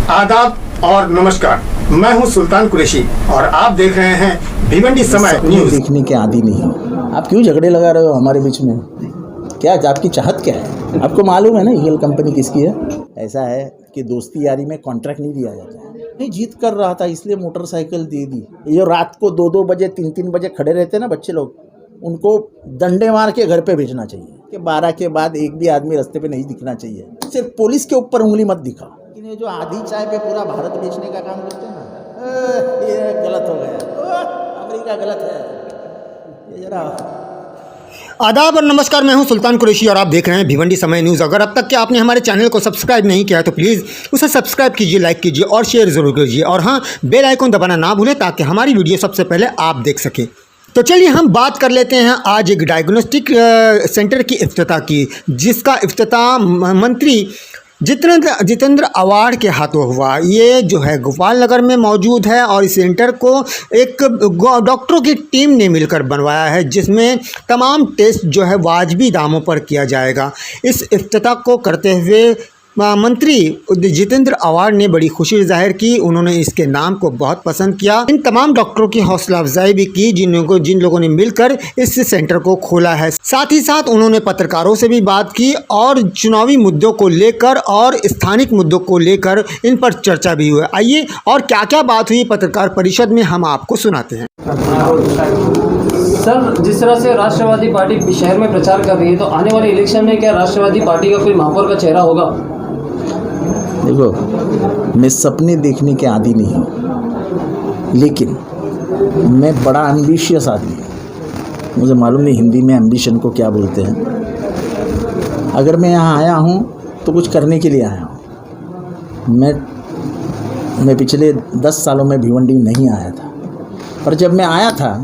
आदाब और नमस्कार। मैं हूं सुल्तान कुरैशी और आप देख रहे हैं भिवंडी समय न्यूज। देखने के आदी नहीं हो आप, क्यों झगड़े लगा रहे हो हमारे बीच में? क्या आपकी चाहत क्या है? आपको मालूम है ना ईगल कंपनी किसकी है? ऐसा है कि दोस्ती यारी में कॉन्ट्रैक्ट नहीं दिया जाता है। नहीं, जीत कर रहा था इसलिए मोटरसाइकिल दे दी। ये रात को 2-2 बजे 3-3 बजे खड़े रहते हैं ना बच्चे लोग, उनको डंडे मार के घर पे भेजना चाहिए कि 12 के बाद एक भी आदमी रास्ते पे नहीं दिखना चाहिए। सिर्फ पुलिस के ऊपर उंगली मत दिखाओ। लेकिन ये जो आधी चाय पे पूरा भारत बेचने का काम करते हैं ना, ये गलत हो गया। अमेरिका गलत है ये जरा। आदाब और नमस्कार। मैं हूं सुल्तान कुरैशी और आप देख रहे हैं भिवंडी समय न्यूज़। अगर अब तक के आपने हमारे चैनल को सब्सक्राइब नहीं किया है तो प्लीज़ उसे सब्सक्राइब कीजिए, लाइक कीजिए और शेयर ज़रूर कीजिए। और हाँ, बेल आइकन दबाना ना भूलें ताकि हमारी वीडियो सबसे पहले आप देख सकें। तो चलिए हम बात कर लेते हैं आज एक डायग्नोस्टिक सेंटर की इफ्तिताह की, जिसका इफ्तिताह मंत्री जितेंद्र आवाड़ के हाथों हुआ। ये जो है गोपाल नगर में मौजूद है और इस सेंटर को एक डॉक्टरों की टीम ने मिलकर बनवाया है, जिसमें तमाम टेस्ट जो है वाजबी दामों पर किया जाएगा। इस इफ्तिताह को करते हुए मंत्री जितेंद्र आवाड़ ने बड़ी खुशी जाहिर की। उन्होंने इसके नाम को बहुत पसंद किया। इन तमाम डॉक्टरों की हौसला अफजाई भी की जिन लोगों ने मिलकर इस सेंटर को खोला है। साथ ही साथ उन्होंने पत्रकारों से भी बात की और चुनावी मुद्दों को लेकर और स्थानिक मुद्दों को लेकर इन पर चर्चा भी हुई। आइए और क्या क्या बात हुई पत्रकार परिषद में हम आपको सुनाते हैं। सर, जिस तरह से राष्ट्रवादी पार्टी शहर में प्रचार कर रही है, तो आने वाले इलेक्शन में क्या राष्ट्रवादी पार्टी का कोई महापौर का चेहरा होगा? देखो, मैं सपने देखने के आदी नहीं हूँ, लेकिन मैं बड़ा एम्बिशियस आदमी हूँ। मुझे मालूम नहीं हिंदी में एम्बिशन को क्या बोलते हैं। अगर मैं यहाँ आया हूँ तो कुछ करने के लिए आया हूँ। मैं पिछले 10 सालों में भिवंडी नहीं आया था, पर जब मैं आया था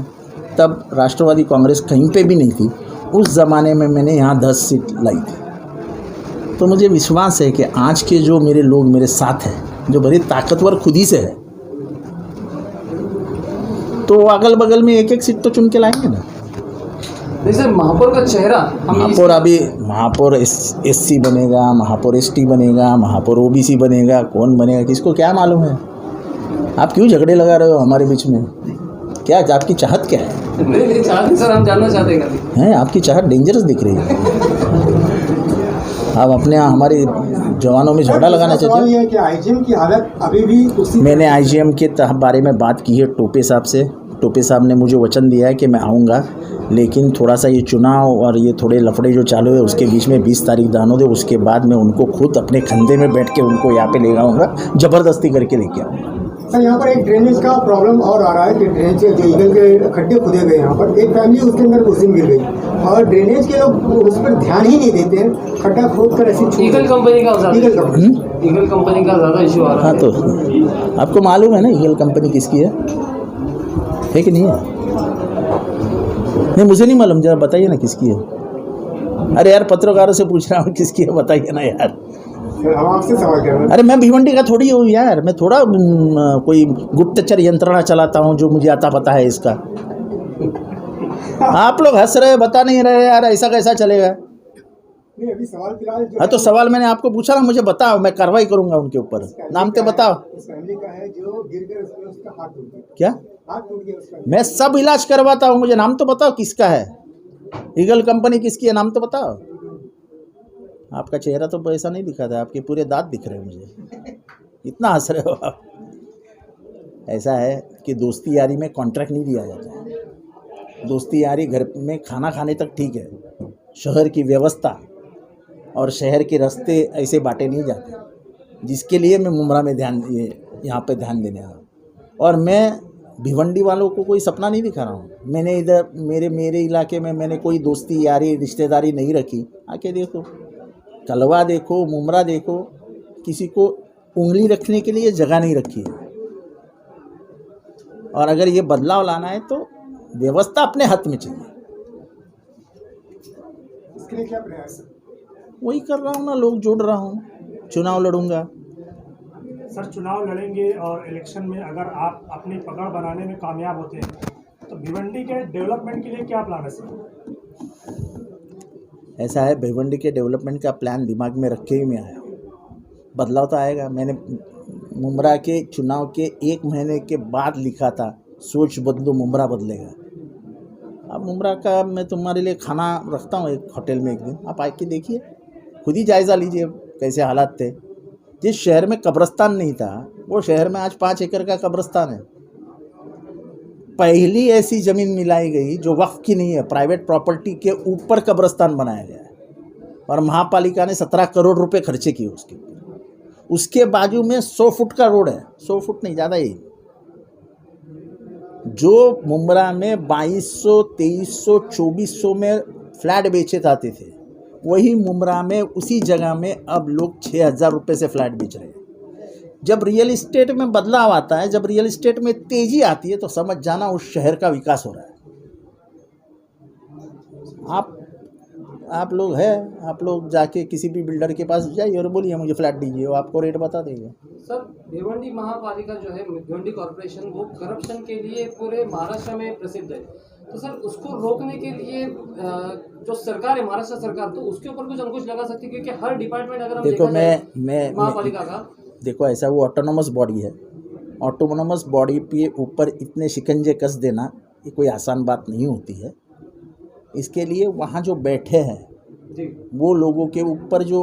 तब राष्ट्रवादी कांग्रेस कहीं पे भी नहीं थी। उस ज़माने में मैंने यहाँ 10 सीट लाई थी। तो मुझे विश्वास है कि आज के जो मेरे लोग मेरे साथ हैं, जो बड़े ताकतवर खुद ही से है, तो अगल बगल में एक सीट तो चुन के लाएंगे ना। जैसे महापौर का चेहरा महापौर अभी महापौर SC बनेगा, महापौर ST बनेगा, महापौर OBC बनेगा, कौन बनेगा किसको क्या मालूम है? आप क्यों झगड़े लगा रहे हो हमारे बीच में? क्या आपकी चाहत क्या है? नहीं चाहते सर, हम जानना चाहते हैं। आपकी चाहत डेंजरस दिख रही है। आप अपने हमारे जवानों में झगड़ा लगाना चाहते हैं? कि IGM की हालत अभी भी उसी। मैंने IGM के बारे में बात की है टोपे साहब से। टोपे साहब ने मुझे वचन दिया है कि मैं आऊँगा, लेकिन थोड़ा सा ये चुनाव और ये थोड़े लफड़े जो चालू है उसके बीच में 20 तारीख दानो दे, उसके बाद मैं उनको खुद अपने कंधे में बैठ के उनको यहाँ पे ले आऊँगा, ज़बरदस्ती करके लेके आऊँगा। सर, यहाँ पर एक ड्रेनेज का प्रॉब्लम और आ रहा है कि ड्रेनेज जो ईगल के खड्डे खुदे गए, यहाँ पर एक फैमिली उसके अंदर घुस गिर गई और ड्रेनेज के लोग उस पर ध्यान ही नहीं देते हैं। खड्डा खोद कर ऐसी ईगल कंपनी का ज़्यादा इशू आ रहा है। हाँ, तो आपको मालूम है ना ईगल कंपनी किसकी है कि नहीं है? नहीं, मुझे नहीं मालूम, जरा बताइए ना किसकी है। अरे यार, पत्रकारों से पूछ रहा हूँ किसकी है, बताइए ना यार। हम आपसे सवाल कर रहे हैं। अरे मैं भिवंडी का थोड़ी हूँ यार, मैं थोड़ा कोई गुप्तचर यंत्रणा चलाता हूँ जो मुझे आता पता है इसका। आप लोग हंस रहे, बता नहीं रहे यार, ऐसा कैसा चलेगा? नहीं, अभी सवाल फिलहाल हाँ, तो सवाल मैंने आपको पूछा ना, मुझे बताओ, मैं कार्रवाई करूंगा उनके ऊपर। नाम तो बताओ। उस फैमिली का है जो गिर गए, उसका हाथ टूट गया। क्या? हाथ टूट गया उसका। मैं सब इलाज करवाता हूँ, मुझे नाम तो बताओ किसका है। ईगल कंपनी किसकी है, नाम तो बताओ। आपका चेहरा तो ऐसा नहीं दिखा था, आपके पूरे दांत दिख रहे हैं मुझे, इतना हंस रहे हो आप। ऐसा है कि दोस्ती यारी में कॉन्ट्रैक्ट नहीं दिया जाता है। दोस्ती यारी घर में खाना खाने तक ठीक है, शहर की व्यवस्था और शहर के रास्ते ऐसे बांटे नहीं जाते, जिसके लिए मैं मुमरा में यहाँ पे ध्यान देने आया। और मैं भिवंडी वालों को कोई सपना नहीं दिखा रहा हूँ। मैंने इधर मेरे इलाके में मैंने कोई दोस्ती यारी रिश्तेदारी नहीं रखी। आके देखो, कलवा देखो, मुमरा देखो, किसी को उंगली रखने के लिए जगह नहीं रखी है। और अगर ये बदलाव लाना है तो व्यवस्था अपने हाथ में चाहिए। इसके लिए क्या प्रयास है? वही कर रहा हूँ ना, लोग जोड़ रहा हूँ, चुनाव लड़ूंगा। सर, चुनाव लड़ेंगे और इलेक्शन में अगर आप अपनी पकड़ बनाने में कामयाब होते हैं तो भिवंडी के डेवलपमेंट के लिए क्या प्लान है सर? ऐसा है, भिवंडी के डेवलपमेंट का प्लान दिमाग में रखे ही मैं आया हूँ। बदलाव तो आएगा। मुमरा के चुनाव के 1 महीने के बाद लिखा था, सोच बदलो मुमरा बदलेगा। अब मुमरा का मैं तुम्हारे लिए खाना रखता हूँ एक होटल में, एक दिन आप आके देखिए, खुद ही जायज़ा लीजिए कैसे हालात थे। जिस शहर में कब्रिस्तान नहीं था वो शहर में आज 5 एकड़ का कब्रिस्तान है। पहली ऐसी ज़मीन मिलाई गई जो वक्फ की नहीं है, प्राइवेट प्रॉपर्टी के ऊपर कब्रिस्तान बनाया गया है और महापालिका ने 17 करोड़ रुपए खर्चे किए उसके ऊपर। उसके बाजू में 100 फुट का रोड है, 100 फुट नहीं, ज़्यादा ही। जो मुमरा में 2200, 2300, 2400 में फ्लैट बेचे जाते थे, वही मुमरा में उसी जगह में अब लोग 6000 रुपये से फ्लैट बेच रहे हैं। जब रियल इस्टेट में बदलाव आता है, जब रियल इस्टेट में तेज़ी आती है, तो समझ जाना उस शहर का विकास हो रहा है। आप लोग हैं, आप लोग जाके किसी भी बिल्डर के पास जाइए और बोलिए मुझे फ्लैट दीजिए, वो आपको रेट बता देंगे। सर, भिवंडी महापालिका जो है, भिवंडी कॉर्पोरेशन, वो करप्शन के लिए पूरे महाराष्ट्र में प्रसिद्ध है। तो सर, उसको रोकने के लिए जो सरकार है, महाराष्ट्र सरकार, तो उसके ऊपर कुछ अंकुश लगा सकती है, क्योंकि हर डिपार्टमेंट अगर हम देखो देखा जाए महापालिका का, देखो ऐसा वो ऑटोनोमस बॉडी है, ऑटोनोमस बॉडी पे ऊपर इतने शिकंजे कस देना ये कोई आसान बात नहीं होती है। इसके लिए वहाँ जो बैठे हैं वो लोगों के ऊपर जो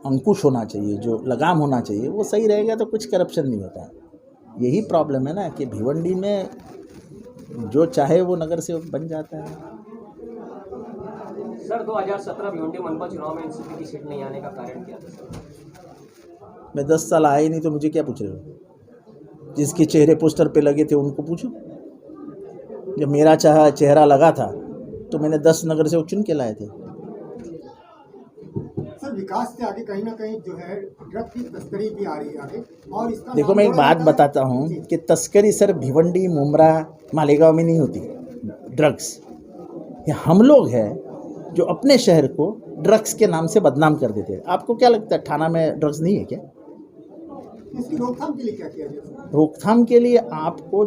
अंकुश होना चाहिए, जो लगाम होना चाहिए, वो सही रहेगा तो कुछ करप्शन नहीं होता है। यही प्रॉब्लम है ना कि भिवंडी में जो चाहे वो नगर सेवक बन जाता है। सर, 2017 भिवंडी मनपा चुनाव में एनसीपी की सीट नहीं आने का कारण क्या था सर? मैं 10 साल आया ही नहीं, तो मुझे क्या पूछ रहे हो? जिसके चेहरे पोस्टर पे लगे थे उनको पूछो। जब मेरा चेहरा लगा था तो मैंने 10 नगर सेवक चुन के लाए थे। सर, विकास से आगे कहीं ना कहीं जो है ड्रग की तस्करी भी आ रही है आगे, और इसका देखो मैं एक बात बताता हूँ कि तस्करी सर भिवंडी, मुमरा, मालेगांव में नहीं होती ड्रग्स। ये हम लोग हैं जो अपने शहर को ड्रग्स के नाम से बदनाम कर देते हैं। आपको क्या लगता है थाना में ड्रग्स नहीं है क्या? इसकी रोकथाम के लिए क्या किया जाए? रोकथाम के लिए आपको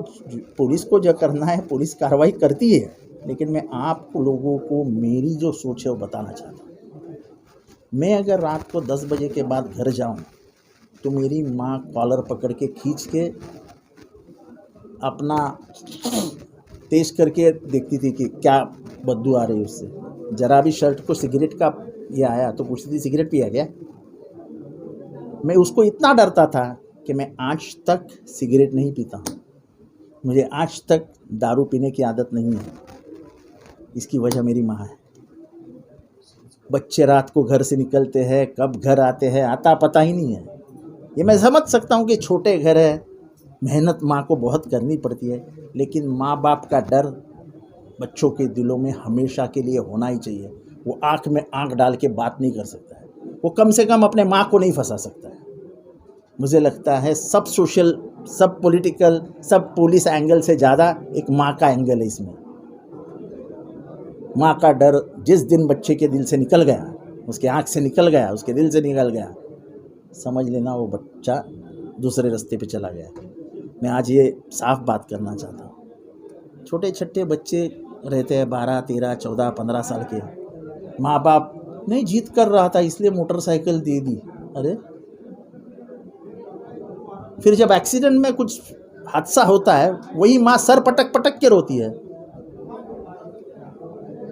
पुलिस को जो करना है, पुलिस कार्रवाई करती है, लेकिन मैं आप लोगों को मेरी जो सोच है वो बताना चाहता हूँ। मैं अगर रात को 10 बजे के बाद घर जाऊँ तो मेरी माँ कॉलर पकड़ के खींच के अपना तेज करके देखती थी कि क्या बदबू आ रही है उससे। जरा भी शर्ट को सिगरेट का ये आया तो पूछती थी सिगरेट पिया क्या? मैं उसको इतना डरता था कि मैं आज तक सिगरेट नहीं पीता हूँ। मुझे आज तक दारू पीने की आदत नहीं है। इसकी वजह मेरी माँ है। बच्चे रात को घर से निकलते हैं, कब घर आते हैं आता पता ही नहीं है। ये मैं समझ सकता हूँ कि छोटे घर है, मेहनत माँ को बहुत करनी पड़ती है, लेकिन माँ बाप का डर बच्चों के दिलों में हमेशा के लिए होना ही चाहिए। वो आँख में आँख डाल के बात नहीं कर सकता है, वो कम से कम अपने माँ को नहीं फंसा सकता है। मुझे लगता है सब सोशल, सब पॉलिटिकल, सब पुलिस एंगल से ज़्यादा एक माँ का एंगल है इसमें। माँ का डर जिस दिन बच्चे के दिल से निकल गया, उसके आँख से निकल गया, उसके दिल से निकल गया, समझ लेना वो बच्चा दूसरे रास्ते पे चला गया। मैं आज ये साफ बात करना चाहता हूँ। छोटे छोटे बच्चे रहते हैं 12, 13, 14, 15 साल के। माँ बाप नहीं जिद कर रहा था इसलिए मोटरसाइकिल दे दी। अरे फिर जब एक्सीडेंट में कुछ हादसा होता है वही माँ सर पटक पटक के रोती है।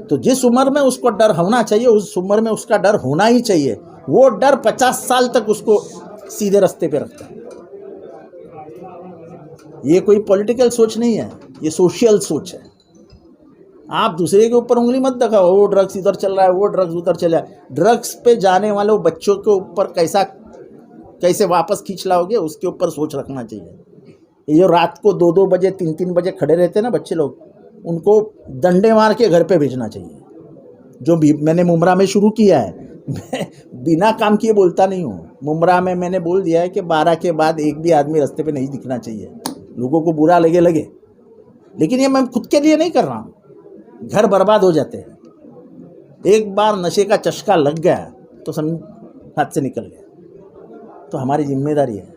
तो जिस उम्र में उसको डर होना चाहिए उस उम्र में उसका डर होना ही चाहिए। वो डर 50 साल तक उसको सीधे रास्ते पे रखता है। ये कोई पॉलिटिकल सोच नहीं है, ये सोशल सोच है। आप दूसरे के ऊपर उंगली मत दिखाओ, वो ड्रग्स इधर चल रहा है, वो ड्रग्स उधर चल रहा है। ड्रग्स पे जाने वाले बच्चों के ऊपर कैसे वापस खींच लाओगे, उसके ऊपर सोच रखना चाहिए। ये जो रात को 2-2 बजे 3-3 बजे खड़े रहते हैं ना बच्चे लोग, उनको डंडे मार के घर पे भेजना चाहिए। जो भी मैंने मुमरा में शुरू किया है, मैं बिना काम किए बोलता नहीं हूँ। मुमरा में मैंने बोल दिया है कि 12 के बाद एक भी आदमी रास्ते पे नहीं दिखना चाहिए। लोगों को बुरा लगे, लेकिन ये मैं खुद के लिए नहीं कर रहा हूँ। घर बर्बाद हो जाते हैं। एक बार नशे का चस्का लग गया तो समझ हाथ से निकल गया। तो हमारी जिम्मेदारी है।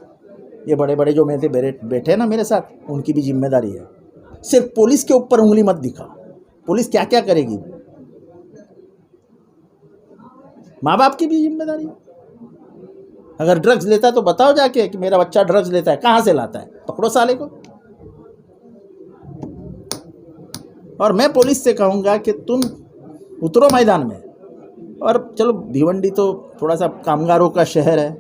ये बड़े बड़े जो मेरे बैठे ना मेरे साथ, उनकी भी जिम्मेदारी है। सिर्फ पुलिस के ऊपर उंगली मत दिखाओ। पुलिस क्या क्या करेगी, माँ बाप की भी जिम्मेदारी है। अगर ड्रग्स लेता है तो बताओ जाके कि मेरा बच्चा ड्रग्स लेता है, कहाँ से लाता है, पकड़ो साले को। और मैं पुलिस से कहूँगा कि तुम उतरो मैदान में। और चलो भिवंडी तो थोड़ा सा कामगारों का शहर है,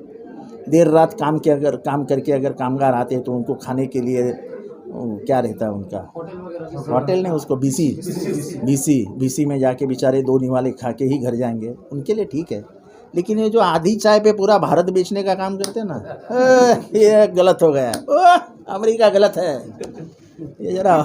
देर रात काम करके अगर कामगार आते हैं तो उनको खाने के लिए क्या रहता है उनका, होटल नहीं, उसको बीसी में जाके बेचारे 2 निवाले खा के ही घर जाएंगे, उनके लिए ठीक है। लेकिन ये जो आधी चाय पे पूरा भारत बेचने का काम करते हैं ना, ये गलत हो गया। अमेरिका गलत है ये जरा